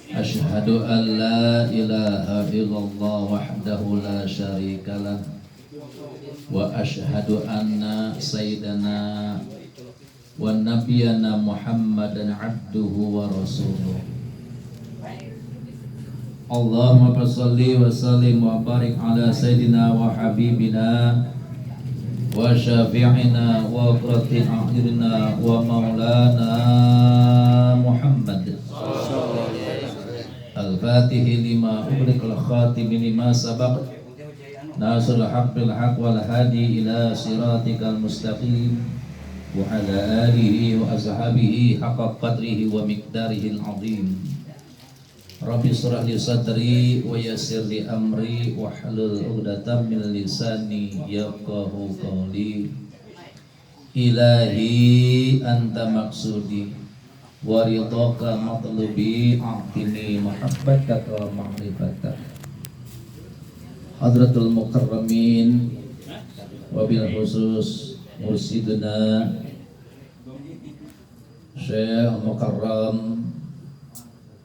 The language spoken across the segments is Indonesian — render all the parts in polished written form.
Asyhadu an la ilaha illallah wahdahu la syarikalah wa asyhadu anna sayyidana wa nabiyyana Muhammadan abduhu wa rasuluh. Allahumma shalli wa sallim wa barik ala sayyidina wa habibina wa syafi'ina wa qurrati a'yunina wa maulana Muhammad al-fatihi lima ughliqal khatimi lima sabaq nasrul haqqil haqq wal hadi ila siratikal mustaqim wa ala alihi wa ashabihi haqqa qadrihi wa miqdarihil azim. Rabbi shrah li sadri wa yassir li amri wa hlul 'uqdatam min lisani yafqahu qawli. Ilahi anta maqsudi wa ridhaka matlubi a'tini mahabbataka wa ma'rifataka. Hadratul mukarramin wa bil khusus mursiduna Syekh Mukarram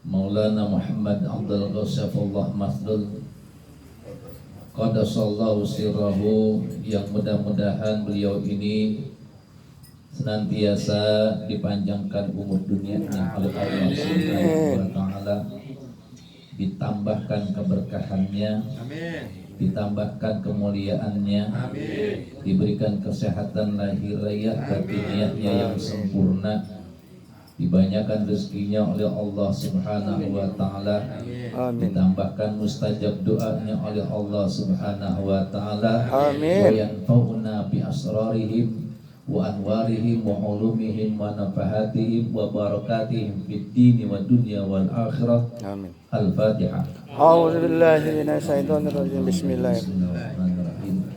Maulana Muhammad Abdul Ghasafullah Masdul Qadasallahu sirrahu, yang mudah-mudahan beliau ini senantiasa dipanjangkan umur dunianya oleh Allah Subhanahu wa taala, ditambahkan keberkahannya, ditambahkan kemuliaannya, diberikan kesehatan lahir raya batiniahnya yang sempurna, dibanyakan rezekinya oleh Allah Subhanahu wa taala, ditambahkan mustajab doanya oleh Allah Subhanahu wa taala, wa yanfa'una bi asrarihim wa anwarihim wa ulumihim wa nafahatihim wa barakatihim fid dini wa dunya wal akhirah. Amin. Al-Fatihah. A'udzu billahi minasyaitonir rajim. Bismillahirrahmanirrahim.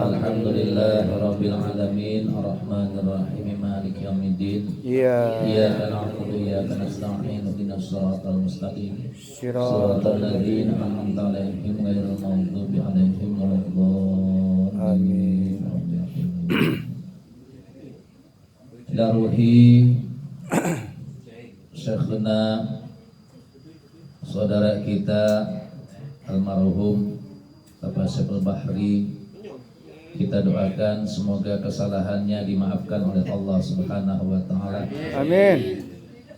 Alhamdulillahi rabbil alamin arrahmanir rahim maliki yaumiddin. Iyyaka na'budu wa iyyaka nasta'in ihdinas siratal mustaqim siratal ladzina an'amta 'alaihim ghairil maghdubi 'alaihim waladdallin. Amin. Ila ruhi syekhna saudara kita almarhum Bapak Syekh Bahri, kita doakan semoga kesalahannya dimaafkan oleh Allah Subhanahu wa taala. Amin.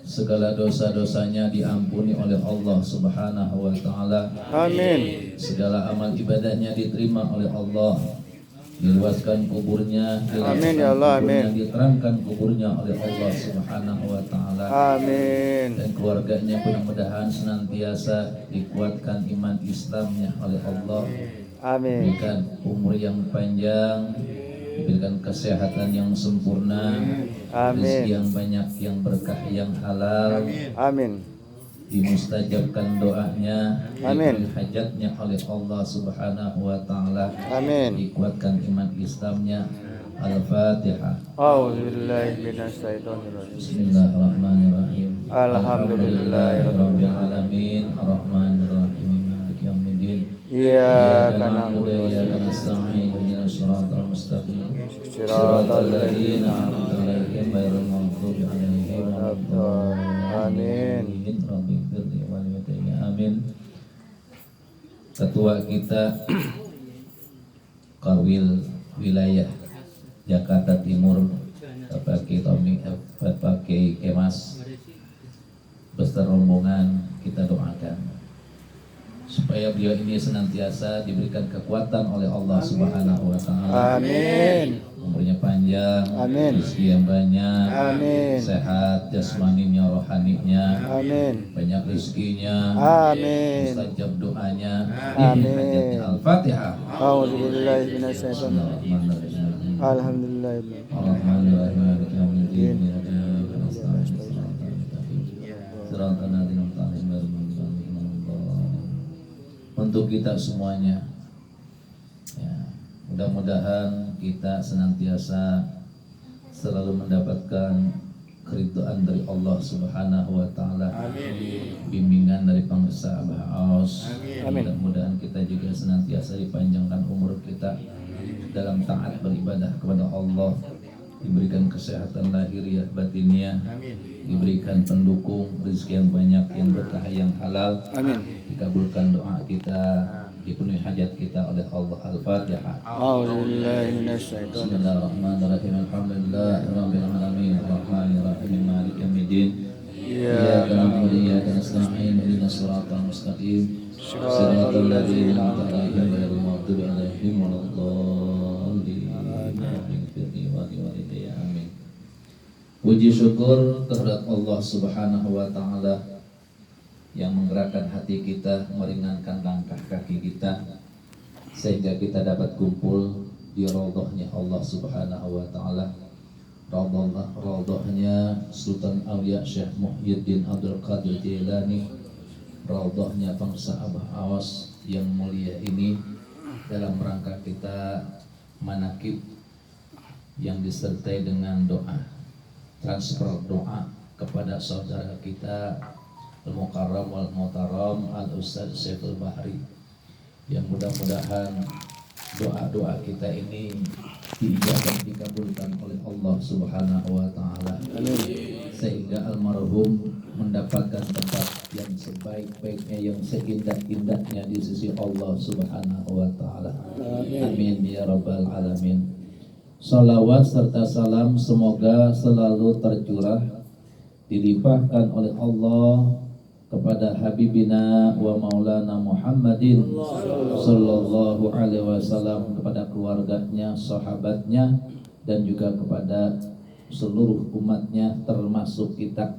Segala dosa-dosanya diampuni oleh Allah Subhanahu wa taala. Amin. Segala amal ibadahnya diterima oleh Allah. Diluaskan kuburnya, amin ya Allah, amin. Diterangkan kuburnya oleh Allah Subhanahu wa taala. Amin. Dan keluarganya mudah-mudahan senantiasa dikuatkan iman Islamnya oleh Allah. Amin. Diberikan umur yang panjang, diberikan kesehatan yang sempurna, rezeki yang banyak, yang berkah, yang halal. Amin. Dimustajabkan doanya, amin. Hajatnya oleh Allah Subhanahu wa taala. Amin. Dikuatkan iman Islamnya. Al-Fatihah. A'udzubillahi minasyaitonir rajim. Bismillahirrahmanirrahim. Alhamdulillahirabbil alamin arrahmanir rahim maliki yaumiddin. Iyyaka na'budu wa iyyaka nasta'in ihdinas siratal mustaqim siratal ladzina an'amta 'alaihim ghairil maghdubi 'alaihim waladdallin. Amin. Amin. Ketua kita Karwil wilayah Jakarta Timur, Bapak Kiai Kemas beserta rombongan, kita doakan supaya beliau ini senantiasa diberikan kekuatan oleh Allah Subhanahu wa taala. Amin. Umurnya panjang, amin. Rezeki yang banyak, amin. Sehat jasmaninya, rohaninya, amin. Banyak rezekinya, amin. Mustajab doanya, amin. Al-Fatihah. A'udzubillahi minasyaitonir rajim. Untuk kita semuanya, ya, mudah-mudahan kita senantiasa selalu mendapatkan keridhaan dari Allah Subhanahu wa taala. Bimbingan dari Pengusaha Abah Aus. Mudah-mudahan kita juga senantiasa dipanjangkan umur kita dalam taat beribadah kepada Allah, diberikan kesehatan lahiriah batiniah, diberikan pendukung, rezeki yang banyak, yang berkah, yang halal. Amin. Dikabulkan doa kita, dipenuhi hajat kita oleh Allah. Al-Fatihah. Bismillahirrahmanirrahim. Alhamdulillahirabbil alamin. Arrahmanirrahim. Maliki yaumiddin. Iyyaka na'budu wa iyyaka nasta'in. Ihdinas siratal mustaqim. Shiratal ladzina an'amta 'alaihim ghairil maghdubi 'alaihim waladdallin. Amin. Puji syukur kehadirat Allah Subhanahu wa taala yang menggerakkan hati kita, meringankan langkah kaki kita sehingga kita dapat kumpul di raudhahnya Allah Subhanahu wa taala. Raudhahnya Sultan Aulia Syekh Muhyiddin Abdul Qadir Jailani, raudhahnya bangsa Abah Awas yang mulia ini, dalam rangka kita manakib yang disertai dengan doa, transfer doa kepada saudara kita Al-Mukarram wal Muhtaram Al-Ustaz Syekhul Bahri, yang mudah-mudahan doa-doa kita ini diijabah, dikabulkan oleh Allah Subhanahu wa taala, sehingga almarhum mendapatkan tempat yang sebaik-baiknya, yang seindah-indahnya di sisi Allah Subhanahu wa taala. Amin ya rabbal alamin. Salawat serta salam semoga selalu tercurah, dilimpahkan oleh Allah kepada Habibina wa Maulana Muhammadin sallallahu alaihi wasallam, kepada keluarganya, sahabatnya, dan juga kepada seluruh umatnya termasuk kita.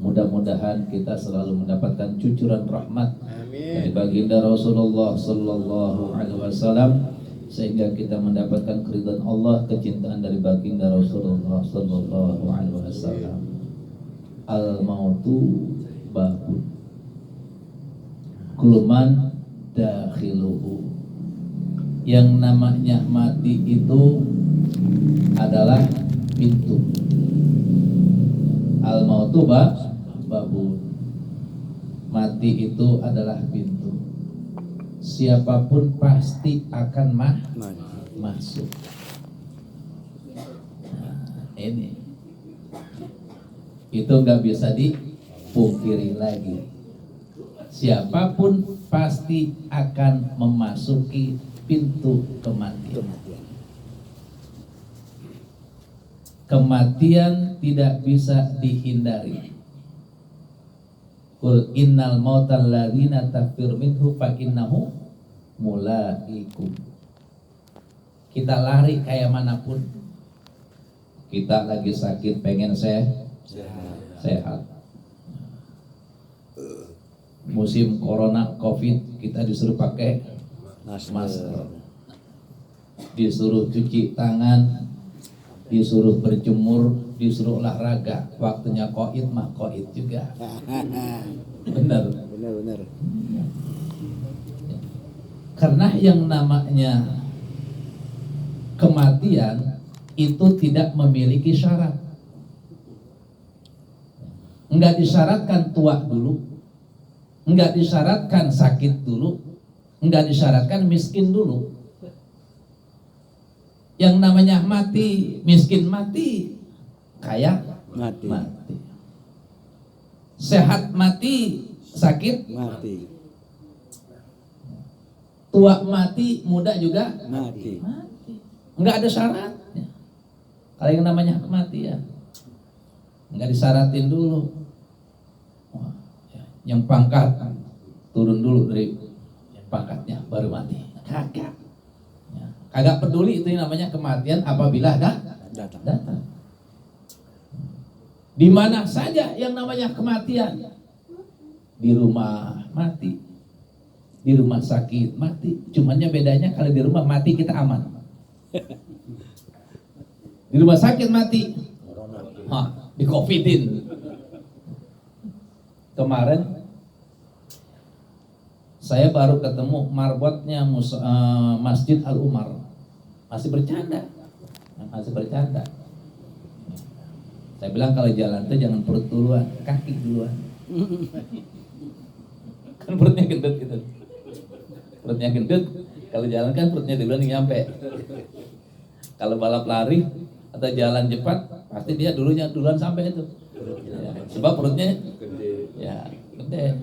Mudah-mudahan kita selalu mendapatkan cucuran rahmat dari baginda Rasulullah sallallahu alaihi wasallam, sehingga kita mendapatkan keridhaan Allah, kecintaan dari baginda Rasulullah sallallahu alaihi wasallam. Al-mautu babun kulman dakhiluhu. Yang namanya mati itu adalah pintu. Al-mautu babun, mati itu adalah pintu. Siapapun pasti akan masuk. Nah, ini itu nggak bisa dipungkiri lagi. Siapapun pasti akan memasuki pintu kematian. Kematian tidak bisa dihindari. Qul innal mautal ladzina tafir minhu fa innahu mulaikum. Kita lari kayak manapun. Kita lagi sakit pengen sehat. Musim corona covid kita disuruh pakai masker, disuruh cuci tangan, disuruh berjemur, disuruh olahraga. Waktunya qaid mah qaid juga. Benar. Karena yang namanya kematian itu tidak memiliki syarat. Enggak disyaratkan tua dulu, enggak disyaratkan sakit dulu, enggak disyaratkan miskin dulu. Yang namanya mati, miskin mati, kaya mati. Sehat mati, sakit Mati. tua mati, muda juga Mati. Enggak ada syaratnya. Kalau yang namanya kematian enggak disyaratin dulu. Wah, yang pangkat turun dulu dari pangkatnya baru mati. Kagak. Kagak peduli itu yang namanya kematian apabila datang. Di mana saja yang namanya kematian. Di rumah mati, di rumah sakit mati. Cumannya bedanya kalau di rumah mati kita aman. Di rumah sakit mati, di covidin. Kemarin saya baru ketemu marbotnya Masjid Al-Umar. Masih bercanda. Saya bilang kalau jalan tuh jangan perut duluan, kaki duluan. Kan perutnya gendut gitu. Perutnya gendut, kalau jalan kan perutnya duluan yang nyampe. Kalau balap lari, atau jalan cepat, pasti dia duluan sampai itu. Ya, sebab perutnya ya gede.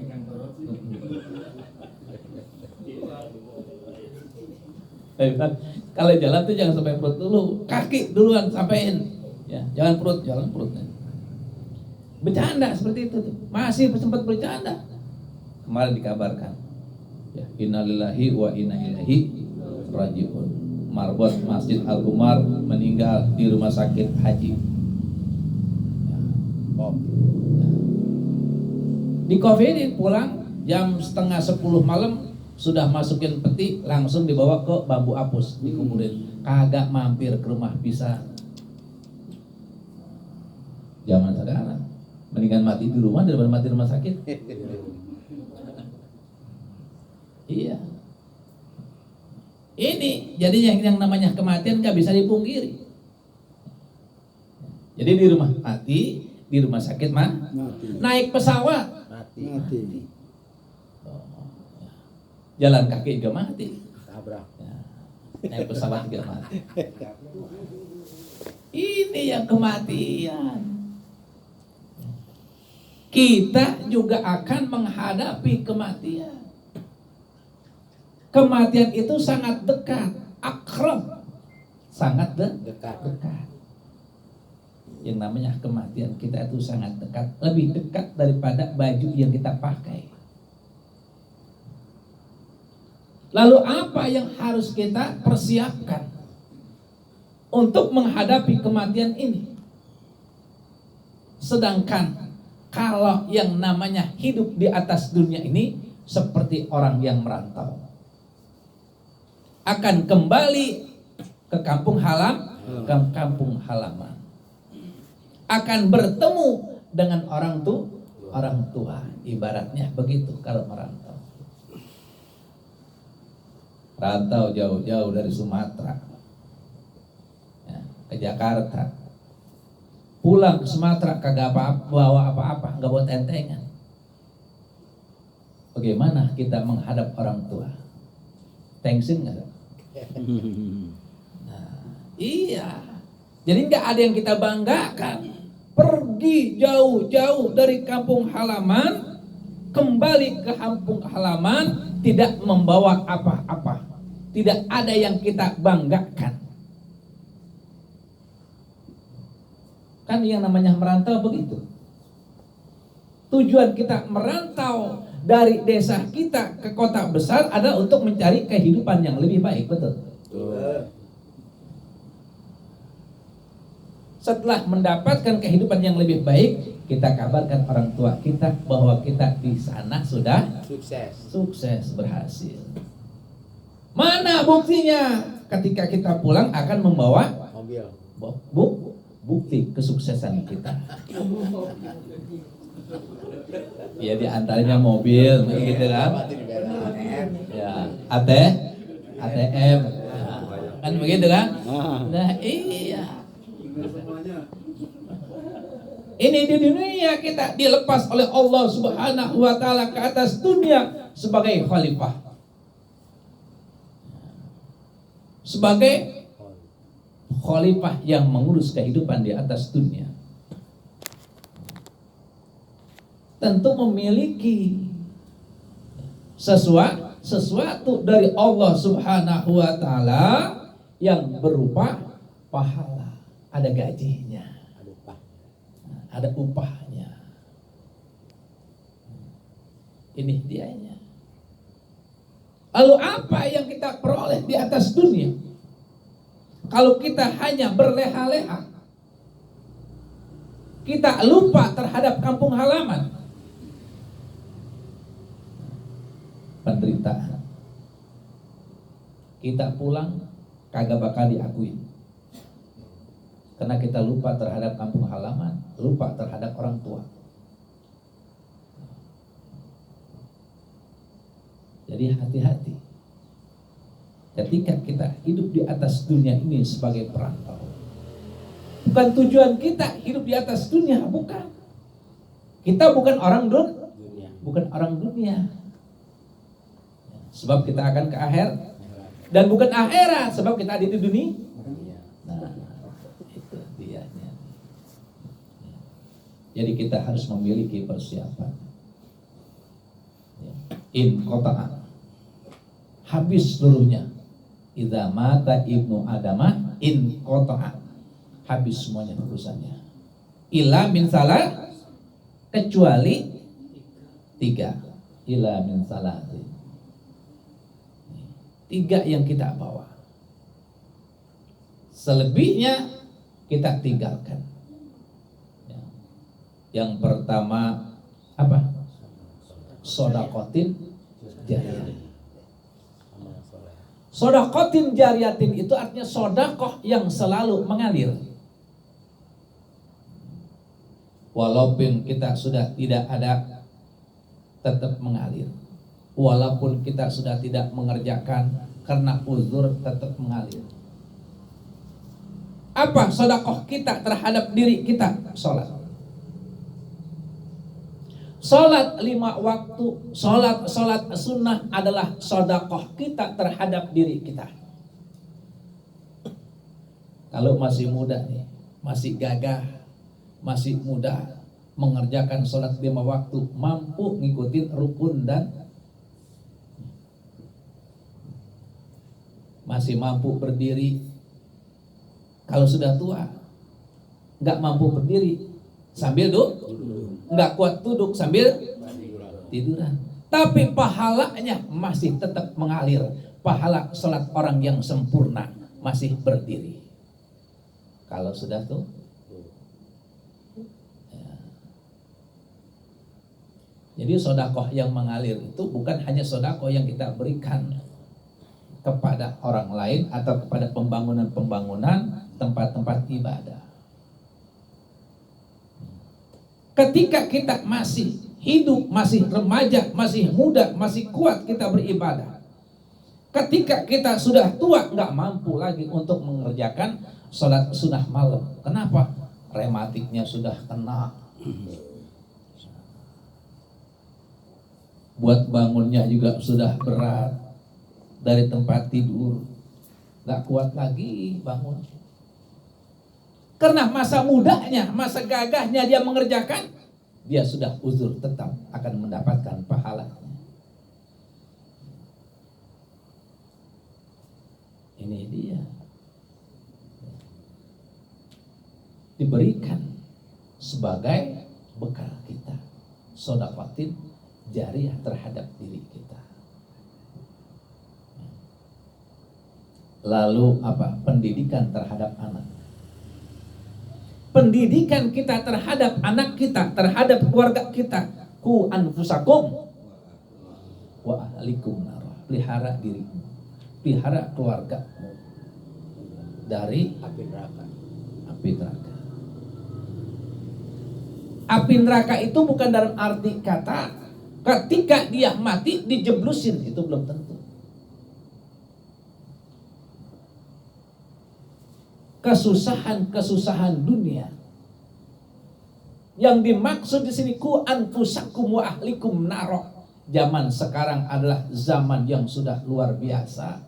Kalau jalan tuh jangan sampai perut dulu, kaki duluan sampein. Ya, jalan perutnya. Bercanda seperti itu tuh. Masih sempat bercanda. Kemarin dikabarkan. Ya, innalillahi wa inna ilaihi rajiun. Marbot Masjid Al Umar meninggal di rumah sakit haji. Ya. Oh. Ya. Di COVID pulang jam setengah 10 malam sudah masukin peti, langsung dibawa ke Bambu Apus, dikuburin. Kagak mampir ke rumah pisah. Zaman sekarang mendingan mati di rumah daripada mati di rumah sakit. Iya. Ini jadi yang namanya kematian gak bisa dipungkiri. Jadi di rumah mati, di rumah sakit mati. Naik pesawat mati. Jalan kaki juga mati. Ya. Naik pesawat juga mati. Ini yang kematian. Kita juga akan menghadapi kematian. Kematian itu sangat dekat, akrab, sangat dekat. Yang namanya kematian kita itu sangat dekat, lebih dekat daripada baju yang kita pakai. Lalu apa yang harus kita persiapkan untuk menghadapi kematian ini? Sedangkan kalau yang namanya hidup di atas dunia ini seperti orang yang merantau, akan kembali ke kampung halaman, akan bertemu dengan orang tua, ibaratnya begitu kalau merantau. Rantau jauh-jauh dari Sumatera ya, ke Jakarta, pulang ke Sumatera kagak bawa apa-apa, nggak bawa tentengan. Bagaimana kita menghadap orang tua? Tensin nggak? Nah, iya. Jadi nggak ada yang kita banggakan. Pergi jauh-jauh dari kampung halaman, kembali ke kampung halaman, tidak membawa apa-apa. Tidak ada yang kita banggakan. Kan yang namanya merantau begitu. Tujuan kita merantau dari desa kita ke kota besar adalah untuk mencari kehidupan yang lebih baik, betul? Setelah mendapatkan kehidupan yang lebih baik, kita kabarkan orang tua kita bahwa kita di sana sudah sukses, berhasil. Mana buktinya? Ketika kita pulang akan membawa bukti kesuksesan kita. Ya di antaranya mobil, gitu kan? Ya, ATM, kan begitu kan? Nah iya. Ini di dunia kita dilepas oleh Allah Subhanahu wa taala ke atas dunia sebagai khalifah. Sebagai khalifah yang mengurus kehidupan di atas dunia. Tentu memiliki sesuatu dari Allah Subhanahu wa taala yang berupa pahala, ada gajinya, ada upahnya. Ini dianya. Lalu apa yang kita peroleh di atas dunia? Kalau kita hanya berleha-leha, kita lupa terhadap kampung halaman, penderitaan. Kita pulang kagak bakal diakui. Karena kita lupa terhadap kampung halaman, lupa terhadap orang tua. Jadi hati-hati ketika kita hidup di atas dunia ini sebagai perantau. Bukan tujuan kita hidup di atas dunia, bukan. Kita bukan orang dunia, bukan orang dunia. Sebab kita akan ke akhirat, dan bukan akhirat sebab kita ada di dunia. Nah, itu. Jadi kita harus memiliki persiapan. In qata'a, habis seluruhnya. Idza mata ibnu adama in qata'a, habis semuanya urusannya. Ila min salah, kecuali 3. Ila min salah, 3 yang kita bawa. Selebihnya kita tinggalkan. Yang pertama apa? Sodakotin jariyah. Sodakotin jariyatin itu artinya sodakoh yang selalu mengalir. Walaupun kita sudah tidak ada, tetap mengalir. Walaupun kita sudah tidak mengerjakan karena uzur, tetap mengalir. Apa sodakoh kita terhadap diri kita? Sholat. Sholat 5 waktu, sholat sunnah adalah sodakoh kita terhadap diri kita. Kalau masih muda nih, masih gagah, masih muda, mengerjakan sholat 5 waktu, mampu ngikutin rukun dan masih mampu berdiri. Kalau sudah tua, nggak mampu berdiri, sambil nggak kuat duduk sambil tiduran. Tapi pahalanya masih tetap mengalir. Pahala sholat orang yang sempurna masih berdiri. Kalau sudah tuh, ya. Jadi sodakoh yang mengalir itu bukan hanya sodakoh yang kita berikan kepada orang lain atau kepada pembangunan tempat-tempat ibadah. Ketika kita masih hidup, masih remaja, masih muda, masih kuat kita beribadah. Ketika kita sudah tua, nggak mampu lagi untuk mengerjakan sholat sunnah malam. Kenapa? Rematiknya sudah kena. Buat bangunnya juga sudah berat. Dari tempat tidur, nggak kuat lagi bangun. Karena masa mudanya, masa gagahnya dia mengerjakan, dia sudah uzur, tetap akan mendapatkan pahalanya. Ini dia. Diberikan sebagai bekal kita. Sodakotin jariyah terhadap diri kita. Lalu apa? Pendidikan terhadap anak. Pendidikan kita terhadap anak kita, terhadap keluarga kita. Ku anfusakum wa ahlikum nar. Pelihara dirimu, pelihara keluargamu dari api neraka. Api neraka. Api neraka itu bukan dalam arti kata ketika dia mati dijeblusin, itu belum tentu. Kesusahan dunia. Yang dimaksud di sini ku anfusakum wa ahlikum naro. Zaman sekarang adalah zaman yang sudah luar biasa.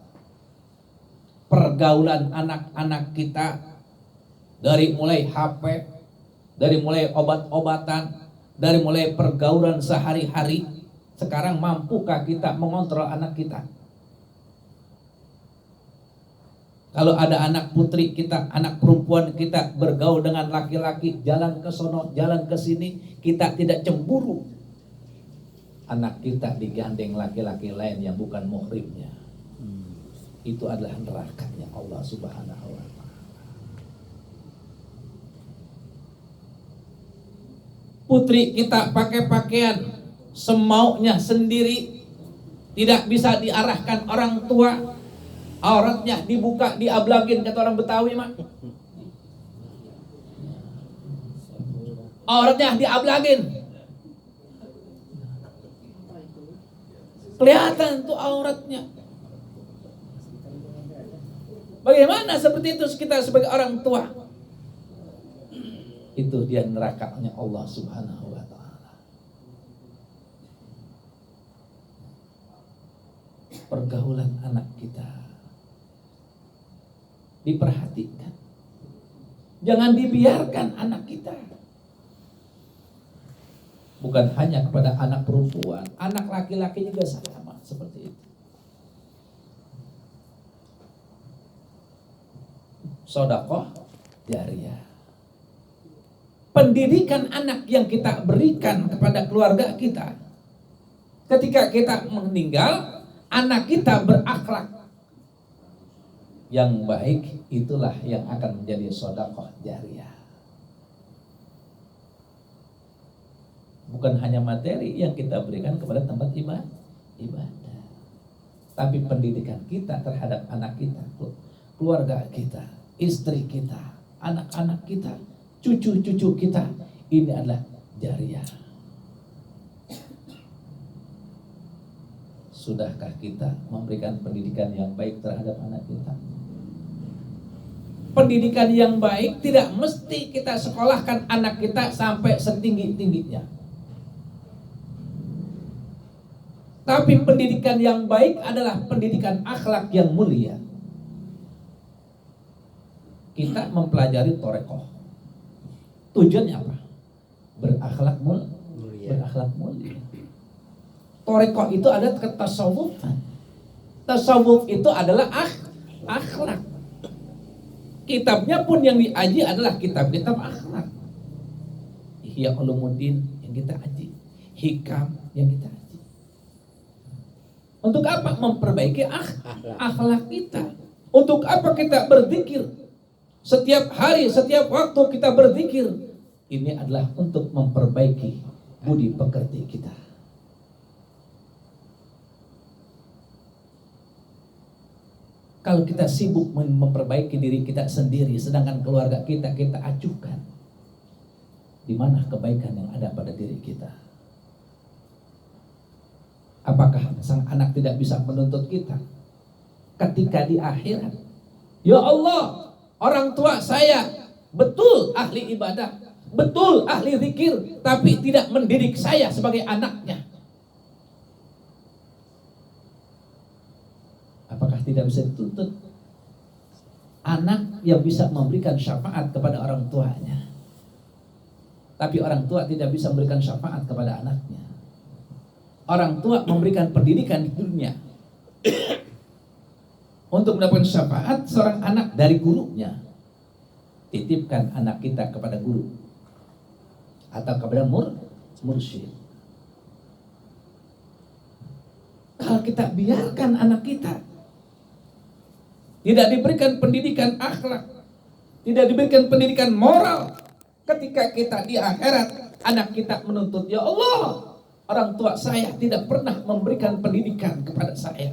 Pergaulan anak-anak kita dari mulai HP, dari mulai obat-obatan, dari mulai pergaulan sehari-hari. Sekarang mampukah kita mengontrol anak kita? Kalau ada anak putri kita, anak perempuan kita bergaul dengan laki-laki, jalan ke sono, jalan ke sini, kita tidak cemburu. Anak kita digandeng laki-laki lain yang bukan muhrimnya. Itu adalah nerakanya Allah Subhanahu wa ta'ala. Putri kita pakai pakaian semaunya sendiri, tidak bisa diarahkan orang tua. Auratnya dibuka, diablagin, kata orang Betawi mah. Auratnya diablagin. Kelihatan tuh auratnya. Bagaimana seperti itu kita sebagai orang tua? Itu dia nerakanya Allah Subhanahu wa ta'ala. Pergaulan anak kita diperhatikan. Jangan dibiarkan anak kita Bukan hanya kepada anak perempuan, anak laki-laki juga sama seperti itu. Sedekah jariyah. Pendidikan anak yang kita berikan kepada keluarga kita, ketika kita meninggal, anak kita berakhlak yang baik, itulah yang akan menjadi sedekah jariyah. Bukan hanya materi yang kita berikan kepada tempat ibadah, tapi pendidikan kita terhadap anak kita, keluarga kita, istri kita, anak-anak kita, cucu-cucu kita, ini adalah jariyah. Sudahkah kita memberikan pendidikan yang baik terhadap anak kita? Pendidikan yang baik tidak mesti kita sekolahkan anak kita sampai setinggi-tingginya. Tapi pendidikan yang baik adalah pendidikan akhlak yang mulia. Kita mempelajari Thorekoh. Tujuannya apa? Berakhlak mulia. Berakhlak mulia. Thorekoh itu ada ketasawufan. Tasawuf itu adalah akhlak. Kitabnya pun yang diaji adalah kitab-kitab akhlak. Ihya Ulumuddin yang kita aji, Hikam yang kita aji. Untuk apa? Memperbaiki akhlak kita. Untuk apa kita berzikir? Setiap hari, setiap waktu kita berzikir. Ini adalah untuk memperbaiki budi pekerti kita. Kalau kita sibuk memperbaiki diri kita sendiri, sedangkan keluarga kita acuhkan, di mana kebaikan yang ada pada diri kita? Apakah sang anak tidak bisa menuntut kita ketika di akhirat? Ya Allah, orang tua saya betul ahli ibadah, betul ahli zikir, tapi tidak mendidik saya sebagai anaknya. Apakah tidak bisa dituntut? Anak yang bisa memberikan syafaat kepada orang tuanya, tapi orang tua tidak bisa memberikan syafaat kepada anaknya. Orang tua memberikan pendidikan di dunia untuk mendapatkan syafaat seorang anak dari gurunya. Titipkan anak kita kepada guru atau kepada mursyid. Kalau kita biarkan anak kita tidak diberikan pendidikan akhlak, tidak diberikan pendidikan moral, ketika kita di akhirat, anak kita menuntut, ya Allah, orang tua saya tidak pernah memberikan pendidikan kepada saya.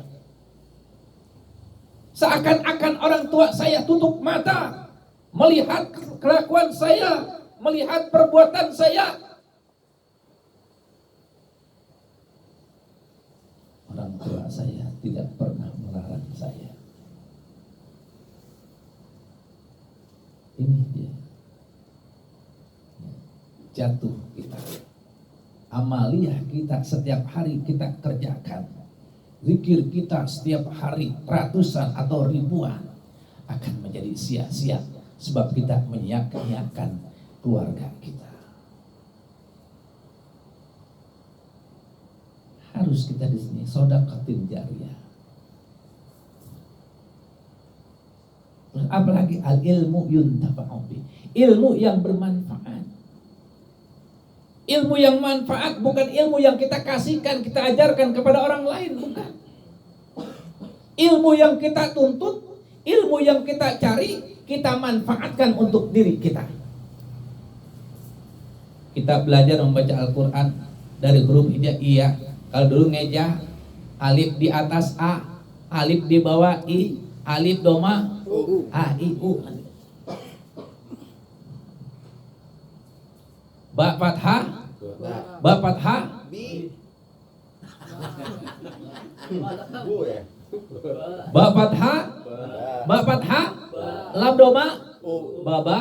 Seakan-akan orang tua saya tutup mata melihat kelakuan saya, melihat perbuatan saya. Orang tua saya tidak pernah melarang saya. Ini dia. Jatuh kita. Amaliyah kita setiap hari kita kerjakan. Zikir kita setiap hari ratusan atau ribuan akan menjadi sia-sia sebab kita menyia-nyiakan keluarga kita. Harus kita di sini sedekahul jariyah. Apalagi al ilmu yuntafa'u bi, ilmu yang bermanfaat. Ilmu yang manfaat bukan ilmu yang kita kasihkan, kita ajarkan kepada orang lain, bukan. Ilmu yang kita tuntut, ilmu yang kita cari, kita manfaatkan untuk diri kita. Kita belajar membaca Al-Quran dari huruf hijaiyah. Kalau dulu ngeja, alif di atas A, alif di bawah I, alif doma A, I, U. Ba fathah, ba fathah, ba fathah, ba fathah, lam doma, baba.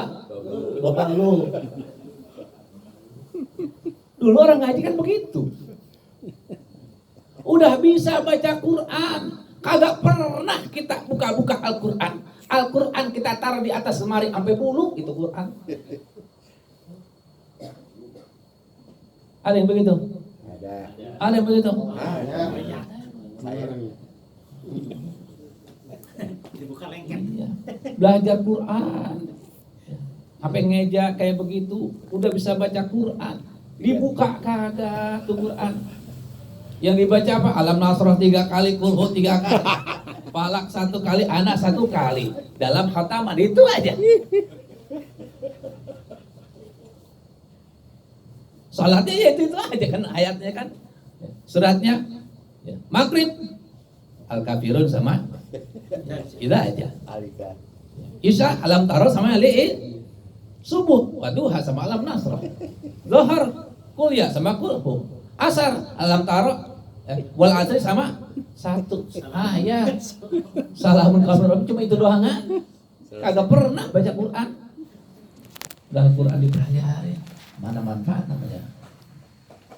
Dulu orang ngaji kan begitu. Udah bisa baca Quran, kagak pernah kita buka-buka Al-Quran. Al-Quran kita taruh di atas lemari sampai bulu itu Quran. Ada yang begitu? Ada. Ada yang begitu? Ada. Iya. Belajar Quran. Apa yang ngeja kayak begitu, udah bisa baca Quran. Dibuka kagak tuh Quran. Yang dibaca apa? Alam Nasrah 3 kali, Qul Hu 3 kali. Falak 1 kali, Anas 1 kali. Dalam khataman itu aja. Salatnya ya itu aja kan ayatnya kan. Suratnya ya. Maghrib Al-Kafirun sama itu aja. Alika. Isya Alam Taro sama Ali. Subuh Waduha sama Alam Nasrah. Zuhur Kuliah sama Kulhu. Asar Alam Taro Wal Asri sama 1 ayat. Salamun kafirun cuma itu doang kan. Kagak pernah baca Quran. Dalam Quran dipelajari. Mana manfaat namanya?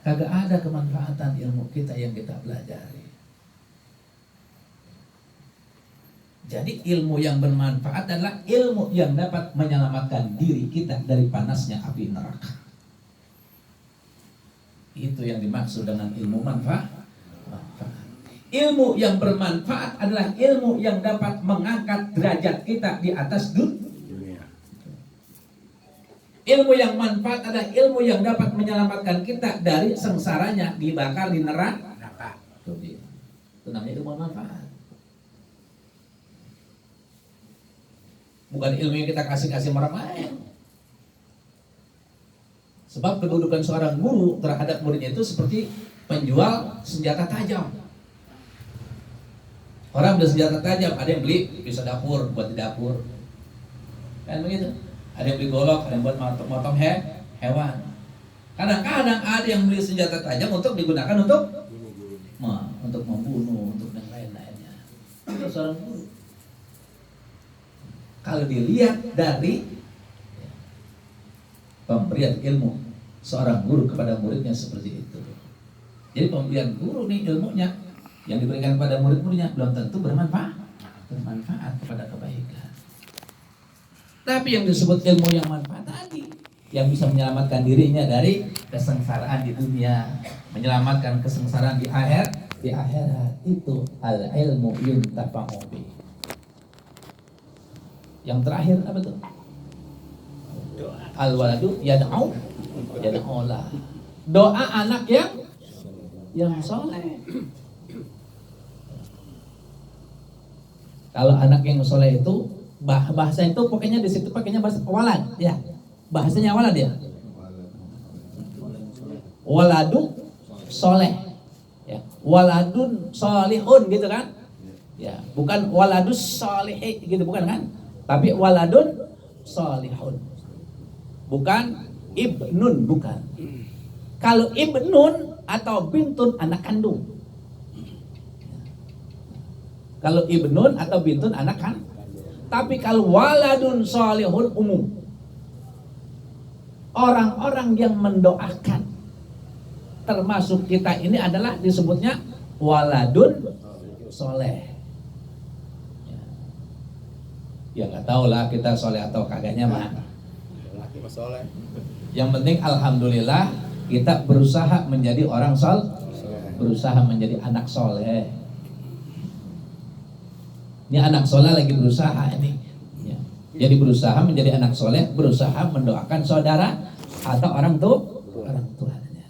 Kagak ada kemanfaatan ilmu kita yang kita pelajari. Jadi ilmu yang bermanfaat adalah ilmu yang dapat menyelamatkan diri kita dari panasnya api neraka. Itu yang dimaksud dengan ilmu manfaat. Ilmu yang bermanfaat adalah ilmu yang dapat mengangkat derajat kita di atas dunia. Ilmu yang manfaat adalah ilmu yang dapat menyelamatkan kita dari sengsaranya dibakar di neraka. Itu namanya ilmu manfaat. Bukan ilmu yang kita kasih orang lain. Sebab kedudukan seorang guru terhadap muridnya itu seperti penjual senjata tajam. Orang beli senjata tajam, ada yang beli pisau dapur buat di dapur. Kan begitu. Ada yang beli golok, ada yang buat motong hewan. Kadang-kadang ada yang beli senjata tajam untuk digunakan untuk membunuh, untuk yang lain-lainnya. Itu seorang guru. Kalau dilihat dari pemberian ilmu seorang guru kepada muridnya seperti itu. Jadi pemberian guru nih ilmunya yang diberikan kepada murid-muridnya belum tentu bermanfaat kepada kebaikan. Tapi yang disebut ilmu yang manfaat tadi, yang bisa menyelamatkan dirinya dari kesengsaraan di dunia, menyelamatkan kesengsaraan di akhirat itu al ilmu yuntafa'u bi. Yang terakhir apa tuh? Al waladu yad'u lah. Doa anak yang soleh. Kalau anak yang soleh itu bahasa itu pokoknya di situ pakainya bahasa walad ya. Bahasanya walad ya. Waladu soleh. Ya. Waladun solihun gitu kan? Ya, bukan waladus solih gitu bukan kan? Tapi waladun solihun. Bukan ibnun bukan. Kalau ibnun atau bintun anak kandung. Kalau ibnun atau bintun anak kan. Tapi kalau waladun solihun umum. Orang-orang yang mendoakan termasuk kita ini adalah disebutnya waladun soleh. Ya nggak tahu lah kita soleh atau kagaknya mah. Yang penting alhamdulillah kita berusaha menjadi orang berusaha menjadi anak soleh. Ini anak soleh lagi berusaha ini. Ya. Jadi berusaha menjadi anak soleh, berusaha mendoakan saudara atau orang tuanya.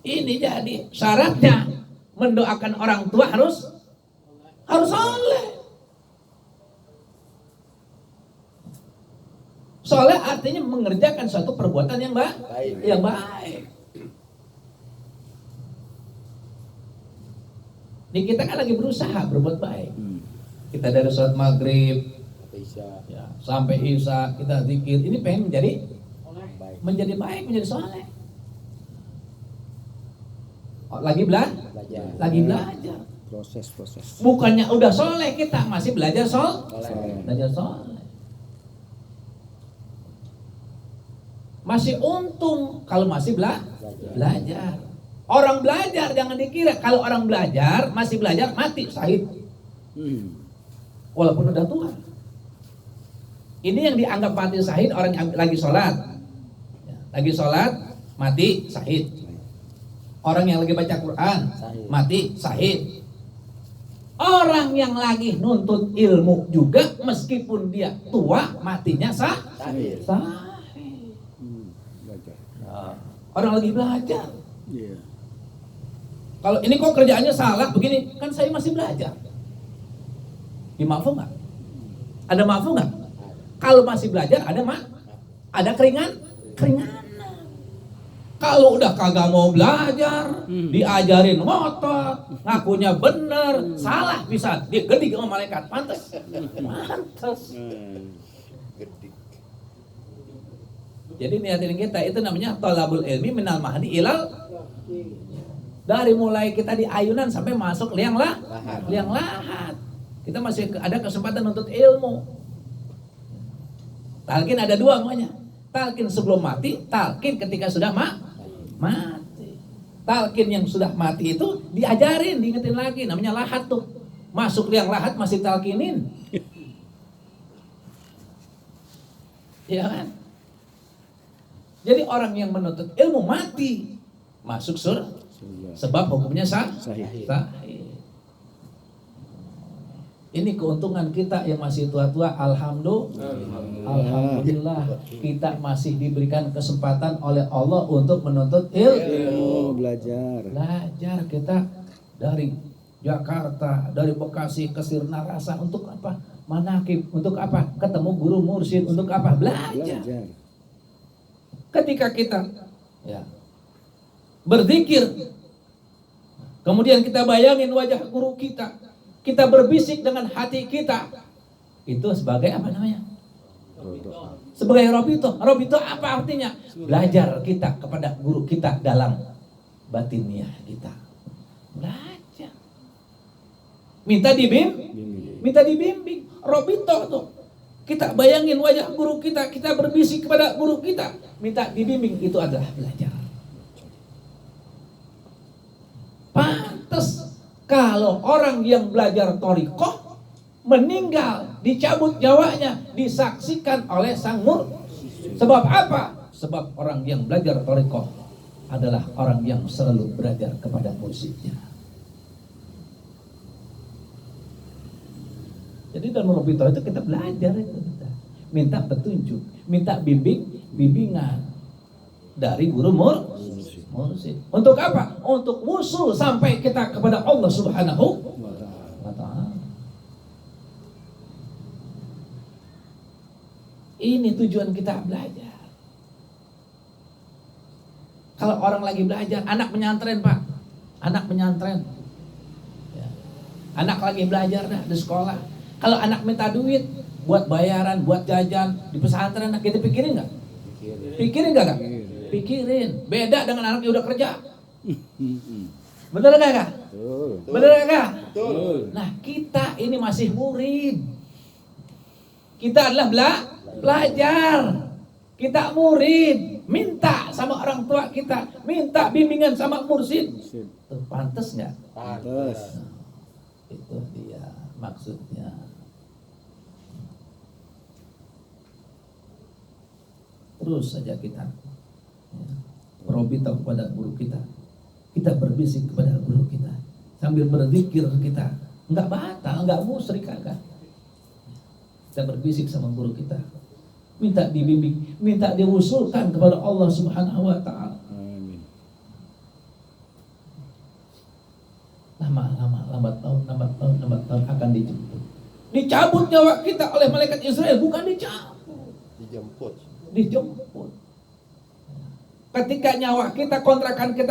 Ini jadi syaratnya mendoakan orang tua harus soleh. Soleh artinya mengerjakan suatu perbuatan yang baik. Ini kita kan lagi berusaha berbuat baik. Kita dari sholat maghrib ya, sampai isya kita zikir. Ini pengen menjadi baik, menjadi soleh. Lagi belajar. Proses. Bukannya udah soleh kita masih belajar belajar soleh. Masih untung kalau masih belajar. Orang belajar jangan dikira kalau orang belajar masih belajar mati syahid. Walaupun udah tua. Ini yang dianggap mati syahid orang yang lagi sholat. lagi sholat mati syahid. Orang yang lagi baca Quran mati syahid. Orang yang lagi nuntut ilmu juga meskipun dia tua matinya syahid. Nah, orang lagi belajar. Iya. Kalau ini kok kerjaannya salah begini, kan saya masih belajar. Dimaafu nggak? Ada maafu nggak? Kalau masih belajar ada keringanan. Kalau udah kagak mau belajar, diajarin ngotot, ngakunya bener, salah bisa digedik sama malaikat. Pantes. Jadi niatin kita itu namanya thalabul ilmi minal mahdi ilal. Dari mulai kita di ayunan sampai masuk liang lahat. Kita masih ada kesempatan untuk ilmu. Talqin ada dua namanya. Talqin sebelum mati, talqin ketika sudah mati. Talqin yang sudah mati itu diajarin, diingetin lagi, namanya lahat tuh. Masuk liang lahat masih talqinin. Ya kan? Jadi orang yang menuntut ilmu mati, masuk surga. Sebab hukumnya sahih. Ini keuntungan kita yang masih tua-tua. Alhamdulillah kita masih diberikan kesempatan oleh Allah untuk menuntut ilmu. Belajar Kita dari Jakarta, dari Bekasi ke Sirna Rasa untuk apa? Manakib, untuk apa? Ketemu guru mursyid, untuk apa? Belajar. Ketika kita berzikir, kemudian kita bayangin wajah guru kita, kita berbisik dengan hati kita, itu sebagai apa namanya? Sebagai robito. Robito apa artinya? Belajar kita kepada guru kita dalam batiniah kita. Belajar. Minta dibimbing. Robito tuh. Kita bayangin wajah guru kita, kita berbisik kepada guru kita, minta dibimbing, itu adalah belajar. Pantes kalau orang yang belajar thariqah meninggal, dicabut nyawanya, disaksikan oleh sang mursyid. Sebab apa? Sebab orang yang belajar thariqah adalah orang yang selalu belajar kepada mursyidnya. Jadi dalam robito itu kita belajar itu, minta petunjuk, minta bimbingan dari guru mursyid. Untuk apa? Untuk wusul sampai kita kepada Allah Subhanahu wa ta'ala. Ini tujuan kita belajar. Kalau orang lagi belajar, anak penyantren Pak, anak penyantren, anak lagi belajar dah di sekolah. Kalau anak minta duit buat bayaran, buat jajan di pesantren, kita pikirin nggak? Pikirin nggak? Pikirin. Beda dengan anak yang udah kerja. Bener nggak kak? Bener nggak kak? Nah kita ini masih murid. Kita adalah belajar. Kita murid. Minta sama orang tua kita, minta bimbingan sama mursyid. Pantes nggak? Pantes. Itu dia maksudnya. Terus saja kita robito kepada guru kita, kita berbisik kepada guru kita, sambil berzikir kita, nggak batal, nggak musyrik kagak. Kita berbisik sama guru kita, minta dibimbing, minta diusulkan kepada Allah Subhanahu wa ta'ala. Lambat tahun akan dijemput. Dicabut nyawa kita oleh malaikat Israel, bukan dijemput. Ketika nyawa kita, kontrakan kita